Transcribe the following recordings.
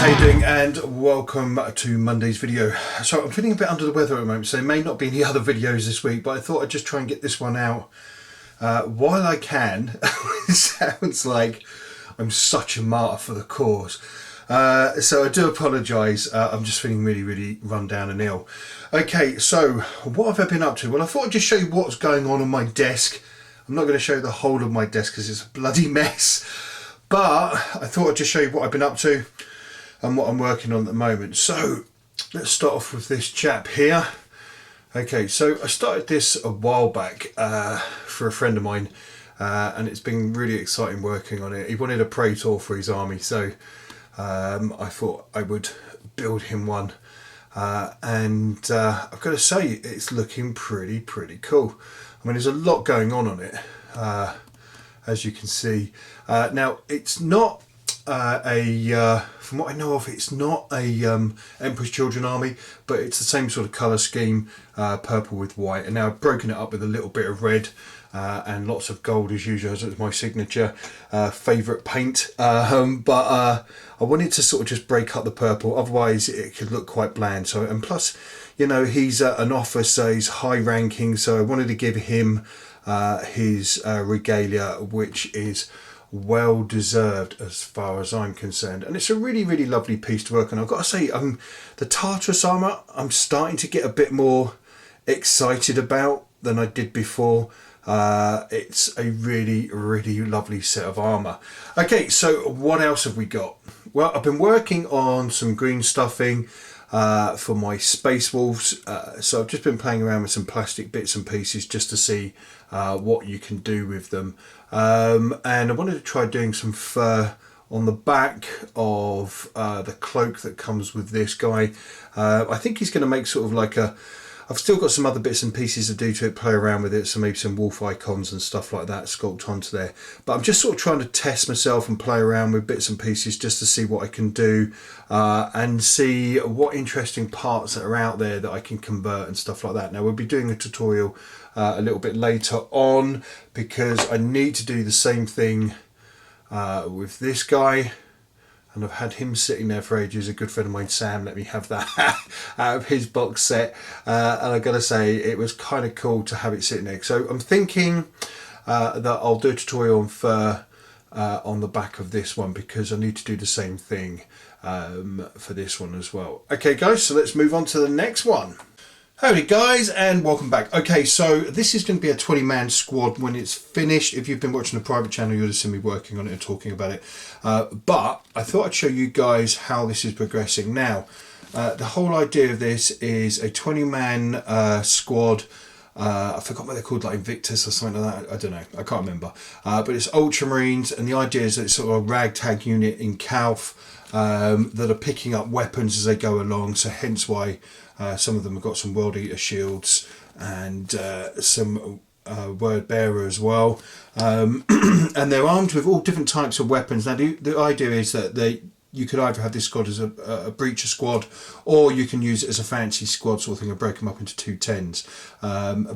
how you doing, and welcome to Monday's video. So I'm feeling a bit under the weather at the moment, so there may not be any other videos this week, but I thought I'd just try and get this one out while I can. It sounds like I'm such a martyr for the cause. So I do apologise, I'm just feeling really run down and ill. Okay, so what have I been up to? Well, I thought I'd just show you what's going on my desk. I'm not going to show you the whole of my desk because it's a bloody mess, but I thought I'd just show you what I've been up to and what I'm working on at the moment. So let's start off with this chap here. Okay, so I started this a while back for a friend of mine, and it's been really exciting working on it. He wanted a Praetor for his army, so I thought I would build him one, and I've got to say it's looking pretty cool. I mean, there's a lot going on it, as you can see. Now it's not from what I know of, it's not a Emperor's Children army, but it's the same sort of colour scheme, purple with white, and now I've broken it up with a little bit of red and lots of gold as usual, as it's my signature favourite paint, but I wanted to sort of just break up the purple, otherwise it could look quite bland. So, and plus, you know, he's an officer, he's high ranking, so I wanted to give him his regalia, which is well deserved as far as I'm concerned, and it's a really lovely piece to work on. I've got to say, the Tartarus armour I'm starting to get a bit more excited about than I did before. It's a really lovely set of armour. Okay, so what else have we got? Well, I've been working on some green stuffing for my Space Wolves, so I've just been playing around with some plastic bits and pieces just to see what you can do with them, and I wanted to try doing some fur on the back of the cloak that comes with this guy. I think he's going to make sort of like a, I've still got some other bits and pieces to do to it, play around with it, so maybe some wolf icons and stuff like that sculpt onto there. But I'm just sort of trying to test myself and play around with bits and pieces just to see what I can do, and see what interesting parts that are out there that I can convert and stuff like that. Now we'll be doing a tutorial a little bit later on, because I need to do the same thing with this guy. And I've had him sitting there for ages. A good friend of mine, Sam, let me have that out of his box set, and I gotta say it was kind of cool to have it sitting there. So I'm thinking that I'll do a tutorial on fur on the back of this one, because I need to do the same thing for this one as well. Okay guys, so let's move on to the next one. Howdy guys, and welcome back. Okay, so this is going to be a 20-man squad when it's finished. If you've been watching the private channel, you'll have seen me working on it and talking about it. But I thought I'd show you guys how this is progressing. Now, the whole idea of this is a 20-man squad. I forgot what they're called, like Invictus or something like that. I don't know, I can't remember. But it's Ultramarines, and the idea is that it's sort of a ragtag unit in Calf that are picking up weapons as they go along. So hence why some of them have got some World Eater shields and some Word Bearer as well, and they're armed with all different types of weapons. Now the idea is that you could either have this squad as a breacher squad, or you can use it as a fancy squad sort of thing and break them up into 210s.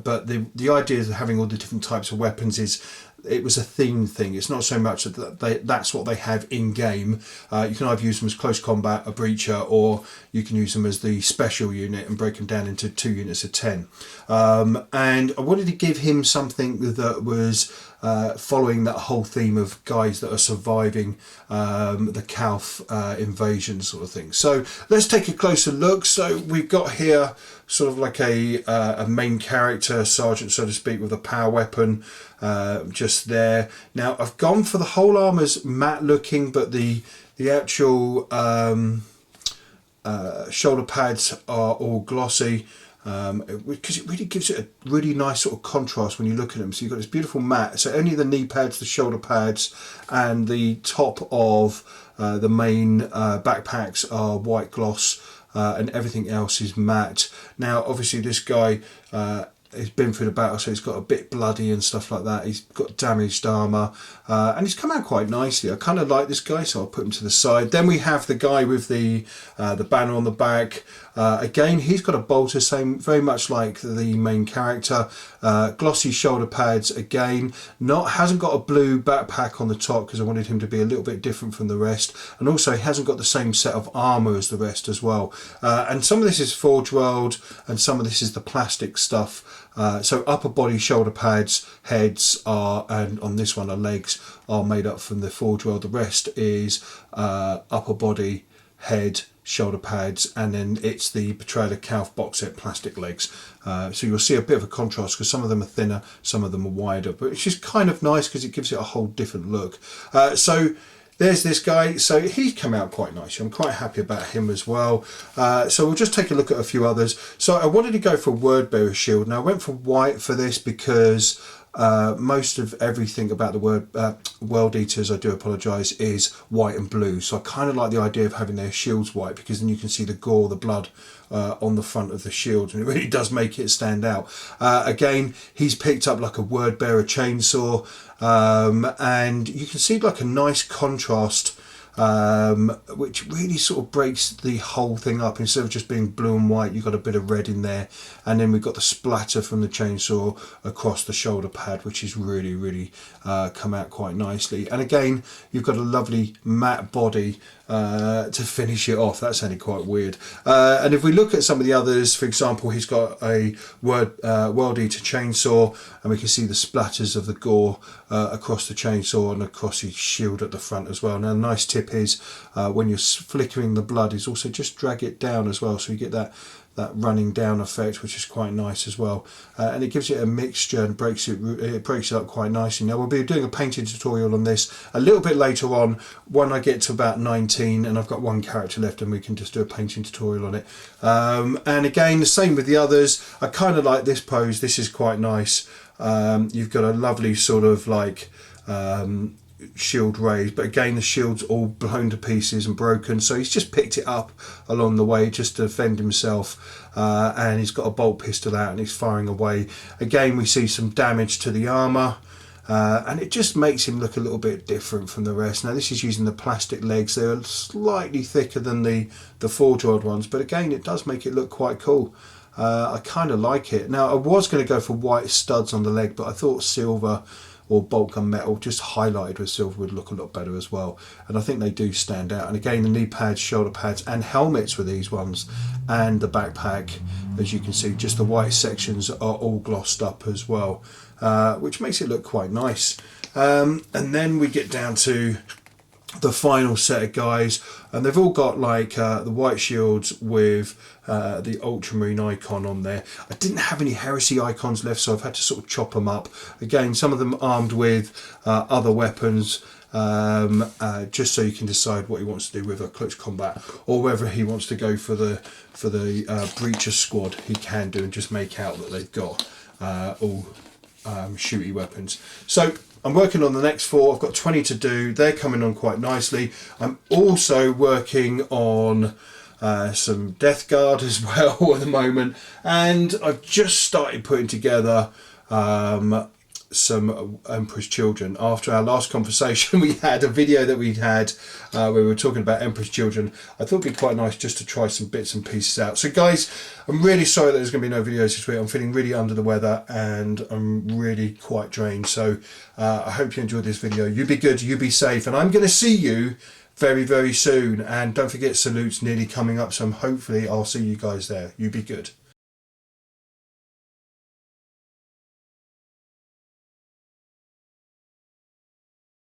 But the idea of having all the different types of weapons is, it was a theme thing. It's not so much that that's what they have in game. You can either use them as close combat, a breacher, or you can use them as the special unit and break them down into 2 units of 10. And I wanted to give him something that was following that whole theme of guys that are surviving the Calf invasion sort of thing. So let's take a closer look. So we've got here sort of like a main character, sergeant so to speak, with a power weapon just there. Now I've gone for the whole armour's matte looking, but the actual shoulder pads are all glossy, because it really gives it a really nice sort of contrast when you look at them. So you've got this beautiful matte, so only the knee pads, the shoulder pads, and the top of the main backpacks are white gloss, and everything else is matte. Now obviously this guy he's been through the battle, so he's got a bit bloody and stuff like that. He's got damaged armour, and he's come out quite nicely. I kind of like this guy, so I'll put him to the side. Then we have the guy with the banner on the back. Again, he's got a bolter, same, very much like the main character. Glossy shoulder pads again. Hasn't got a blue backpack on the top because I wanted him to be a little bit different from the rest, and also he hasn't got the same set of armour as the rest as well. And some of this is Forge World, and some of this is the plastic stuff. So upper body, shoulder pads, heads are, and on this one, our legs are made up from the Forge World. The rest is upper body, head, shoulder pads, and then it's the Betrayal of Calf box set plastic legs. So you'll see a bit of a contrast because some of them are thinner, some of them are wider, but it's just kind of nice because it gives it a whole different look. So there's this guy, so he's come out quite nice. I'm quite happy about him as well. So we'll just take a look at a few others. So I wanted to go for Word Bearer Shield. Now I went for white for this because most of everything about the World Eaters, I do apologise, is white and blue. So I kind of like the idea of having their shields white because then you can see the gore, the blood on the front of the shield, and it really does make it stand out. Again, he's picked up like a Word Bearer chainsaw, and you can see like a nice contrast, which really sort of breaks the whole thing up. Instead of just being blue and white, you've got a bit of red in there, and then we've got the splatter from the chainsaw across the shoulder pad, which is really come out quite nicely. And again, you've got a lovely matte body to finish it off. That sounded quite weird. And if we look at some of the others, for example, he's got a World Eater chainsaw, and we can see the splatters of the gore across the chainsaw and across his shield at the front as well. Now, a nice tip is when you're flickering the blood is also just drag it down as well, so you get that running down effect, which is quite nice as well, and it gives it a mixture and breaks it up quite nicely. Now we'll be doing a painting tutorial on this a little bit later on when I get to about 19 and I've got one character left, and we can just do a painting tutorial on it. And again, the same with the others. I kind of like this pose. This is quite nice. You've got a lovely sort of like shield raised, but again the shield's all blown to pieces and broken, so he's just picked it up along the way just to defend himself, and he's got a bolt pistol out and he's firing away. Again, we see some damage to the armor, and it just makes him look a little bit different from the rest. Now this is using the plastic legs. They're slightly thicker than the Forge World ones, but again it does make it look quite cool. I kind of like it. Now I was going to go for white studs on the leg, but I thought silver or bolt gun metal just highlighted with silver would look a lot better as well, and I think they do stand out. And again, the knee pads, shoulder pads and helmets with these ones, and the backpack, as you can see, just the white sections are all glossed up as well, which makes it look quite nice. And then we get down to the final set of guys, and they've all got like the white shields with the ultramarine icon on there. I didn't have any heresy icons left, so I've had to sort of chop them up. Again, some of them armed with other weapons, just so you can decide what he wants to do with a close combat, or whether he wants to go for the breacher squad. He can do and just make out that they've got all shooty weapons. So I'm working on the next 4. I've got 20 to do. They're coming on quite nicely. I'm also working on some Death Guard as well at the moment, and I've just started putting together some Emperor's Children. After our last conversation, we had a video that we'd had where we were talking about Emperor's Children. I thought it'd be quite nice just to try some bits and pieces out. So guys, I'm really sorry that there's going to be no videos this week. I'm feeling really under the weather and I'm really quite drained. So I hope you enjoyed this video. You be good, you be safe, and I'm going to see you very soon. And don't forget, Salute's nearly coming up, so hopefully I'll see you guys there. You be good.